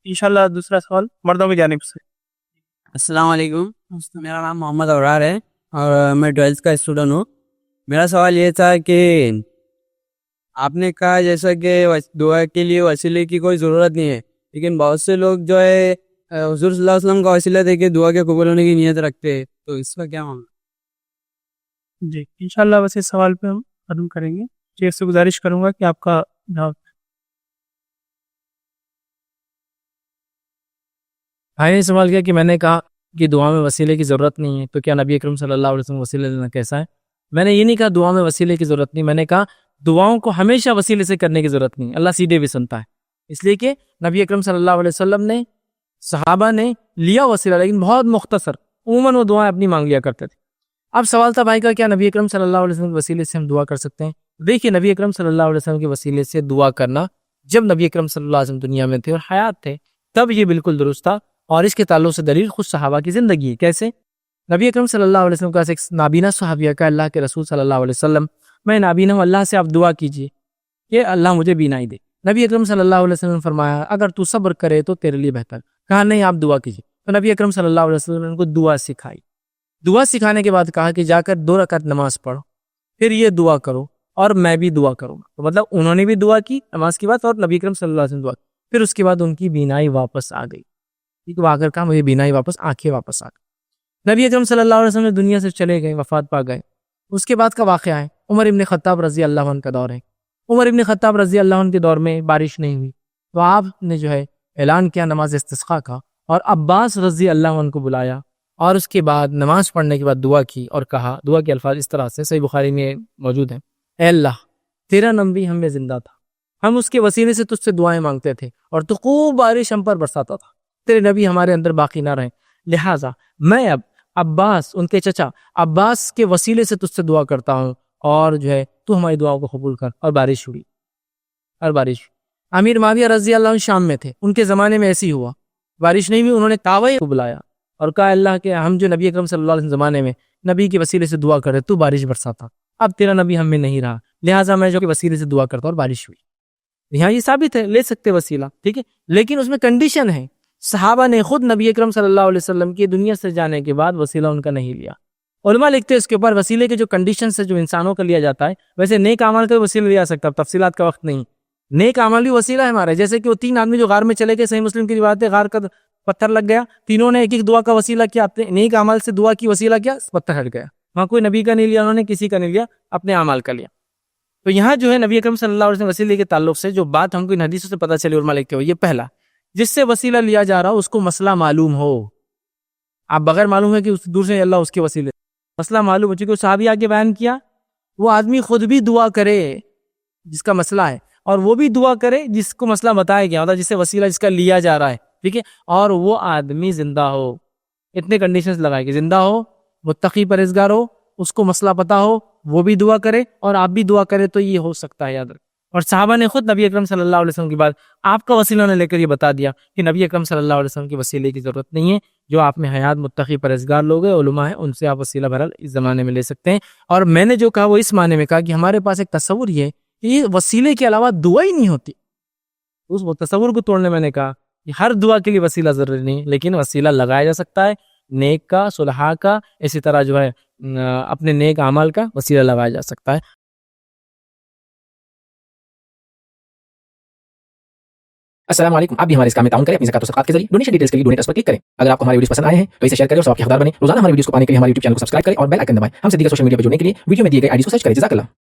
انشاءاللہ دوسرا سوال مردوں کی جانب سے۔ السلام علیکم، میرا نام محمد ابرار ہے اور میں 12th کا اسٹوڈنٹ ہوں۔ میرا سوال یہ تھا کہ آپ نے کہا جیسا کہ دعا کے لیے وسیلے کی کوئی ضرورت نہیں ہے، لیکن بہت سے لوگ جو ہے حضور صلی اللہ علیہ وسلم کا وسیلہ دے کے دعا کے قبول ہونے کی نیت رکھتے ہیں، تو اس کا کیا معاملہ؟ جی انشاءاللہ بس اس سوال پہ ہم ختم کریں گے۔ شیخ سے گزارش کروں گا کہ آپ کا جواب۔ بھائی نے سوال کیا کہ میں نے کہا کہ دعا میں وسیلے کی ضرورت نہیں ہے، تو کیا نبی اکرم صلی اللہ علیہ وسلم وسیلے دینا کیسا ہے؟ میں نے یہ نہیں کہا دعا میں وسیلے کی ضرورت نہیں، میں نے کہا دعاؤں کو ہمیشہ وسیلے سے کرنے کی ضرورت نہیں، اللہ سیدھے بھی سنتا ہے، اس لیے کہ نبی اکرم صلی اللہ علیہ وسلم نے صحابہ نے لیا وسیلہ لیکن بہت مختصر، عموماً وہ دعائیں اپنی مانگ لیا کرتے تھے۔ اب سوال تھا بھائی کا کیا نبی اکرم صلی اللہ علیہ وسلم کے وسیلے سے ہم دعا کر سکتے ہیں؟ دیکھیے نبی اکرم صلی اللہ علیہ وسلم کے وسیلے سے دعا کرنا جب نبی اکرم صلی اللہ علیہ وسلم دنیا میں تھے اور حیات تھے تب یہ بالکل درست تھا، اور اس کے تعلق سے دلیل خود صحابہ کی زندگی ہے۔ کیسے؟ نبی اکرم صلی اللہ علیہ وسلم کا ایک نابینا صحابیہ کا اللہ کے رسول صلی اللہ علیہ وسلم میں نابینا ہوں، اللہ سے آپ دعا کیجیے کہ اللہ مجھے بینائی دے۔ نبی اکرم صلی اللہ علیہ وسلم نے فرمایا اگر تو صبر کرے تو تیرے لیے بہتر، کہا نہیں آپ دعا کیجیے۔ تو نبی اکرم صلی اللہ علیہ وسلم نے ان کو دعا سکھائی، دعا سکھانے کے بعد کہا کہ جا کر 2 رکعت نماز پڑھو، پھر یہ دعا کرو اور میں بھی دعا کروں گا۔ تو مطلب انہوں نے بھی دعا کی نماز کے بعد اور نبی اکرم صلی اللہ علیہ وسلم دعا کی، پھر اس کے بعد ان کی بینائی واپس آ گئی، ٹھیک ہے، آ کر کہا مجھے بینائی واپس، آنکھیں واپس آ گئی۔ نبی اکرم صلی اللہ علیہ وسلم نے دنیا سے چلے گئے، وفات پا گئے۔ اس کے بعد کا واقعہ ہے عمر ابن خطاب رضی اللہ عنہ کا دور ہے۔ عمر ابن خطاب رضی اللہ عنہ کے دور میں بارش نہیں ہوئی، تو آپ نے جو ہے اعلان کیا نماز استسقاء کا، اور عباس رضی اللہ عنہ کو بلایا، اور اس کے بعد نماز پڑھنے کے بعد دعا کی اور کہا، دعا کے الفاظ اس طرح سے صحیح بخاری میں موجود ہیں، اے اللہ تیرا نبی ہم میں زندہ تھا، ہم اس کے وسیلے سے تجھ سے دعائیں مانگتے تھے اور تو خوب بارش ہم پر برساتا تھا، تیرے نبی ہمارے اندر باقی نہ رہے، لہٰذا میں اب عباس ان کے چچا عباس کے وسیلے سے تجھ سے دعا کرتا ہوں، اور جو ہے تو ہماری دعاؤں کو قبول کر۔ اور بارش ہوئی، اور بارش ہوئی۔ امیر معاویہ رضی اللہ عنہ شام میں تھے، ان کے زمانے میں ایسی ہوا، بارش نہیں ہوئی، انہوں نے تاوئی کو بلایا اور کہا اللہ کے ہم جو نبی اکرم صلی اللہ علیہ وسلم زمانے میں نبی کے وسیلے سے دعا کرے تو بارش برساتا، اب تیرا نبی ہم میں نہیں رہا، لہٰذا میں جو کے وسیلے سے دعا کرتا اور بارش ہوئی۔ یہاں یہ ثابت ہے لے سکتے وسیلہ، ٹھیک ہے، لیکن اس میں کنڈیشن ہے، صحابہ نے خود نبی اکرم صلی اللہ علیہ وسلم کی دنیا سے جانے کے بعد وسیلہ ان کا نہیں لیا۔ علماء لکھتے ہیں اس کے اوپر وسیلے کے جو کنڈیشنز ہے جو انسانوں کا لیا جاتا ہے، ویسے نیک اعمال کا وسیلہ لیا سکتا ہے، تفصیلات کا وقت نہیں، نیک اعمال بھی وسیلہ ہے ہمارے، جیسے کہ وہ 3 آدمی جو غار میں چلے گئے، صحیح مسلم کی روایت ہے، غار کا پتھر لگ گیا، تینوں نے ایک ایک دعا کا وسیلہ کیا، اپنے نیک اعمال سے دعا کی وسیلہ کیا، پتھر ہٹ گیا، وہاں کوئی نبی کا نہیں لیا، انہوں نے کسی کا نہیں لیا، اپنے اعمال کا لیا۔ تو یہاں جو ہے نبی اکرم صلی اللہ علیہ وسلم وسیلے کے تعلق سے جو بات ہم کو ان حدیثوں سے پتہ چلی، علماء لکھتے ہو، یہ پہلا جس سے وسیلہ لیا جا رہا ہو اس کو مسئلہ معلوم ہو، آپ بغیر معلوم ہے کہ اس دور سے اللہ اس کے وسیلے مسئلہ معلوم ہو، چونکہ صحابی آگے بیان کیا وہ آدمی خود بھی دعا کرے جس کا مسئلہ ہے، اور وہ بھی دعا کرے جس کو مسئلہ بتایا گیا ہوتا ہے، جس سے وسیلہ جس کا لیا جا رہا ہے، ٹھیک ہے، اور وہ آدمی زندہ ہو، اتنے کنڈیشنز لگائے کہ زندہ ہو، متقی پرہیزگار ہو، اس کو مسئلہ پتا ہو، وہ بھی دعا کرے اور آپ بھی دعا کرے، تو یہ ہو سکتا ہے، یاد رکھ۔ اور صحابہ نے خود نبی اکرم صلی اللہ علیہ وسلم کے بعد آپ کا وسیلہ نے لے کر یہ بتا دیا کہ نبی اکرم صلی اللہ علیہ وسلم کے وسیلے کی ضرورت نہیں ہے، جو آپ میں حیات متقی پرہیزگار لوگ ہیں، علماء ہیں، ان سے آپ وسیلہ بہرحال اس زمانے میں لے سکتے ہیں۔ اور میں نے جو کہا وہ اس معنی میں کہا کہ ہمارے پاس ایک تصور یہ ہے کہ یہ وسیلے کے علاوہ دعا ہی نہیں ہوتی، اس تصور کو توڑنے میں نے کہا کہ ہر دعا کے لیے وسیلہ ضروری نہیں، لیکن وسیلہ لگایا جا سکتا ہے، نیک کا، صلحاء کا، اسی طرح جو ہے اپنے نیک اعمال کا وسیلہ لگایا جا سکتا ہے۔ السلام علیکم، آپ بھی ہمارے اس کام میں تعاون کریں اپنی زکات و صدقات کے ذریعے۔ ڈونیشن ڈیٹیلز کے لیے ڈونیٹ اس پر کلک کریں۔ اگر آپ کو ہمارے ویڈیوز پسند آئے ہیں تو اسے شیئر کریں اور سب کے حقدار بنیں۔ روزانہ ہمارے ویڈیوز کو پانے کے لیے ہمارے یوٹیوب چینل کو سبسکرائب کریں اور بیل آئکن دبائیں۔ ہم سے دیگر سوشل میڈیا پر جڑنے کے لیے ویڈیو میں دیے گئے آئی ڈی کو سرچ کریں۔ جزاک اللہ۔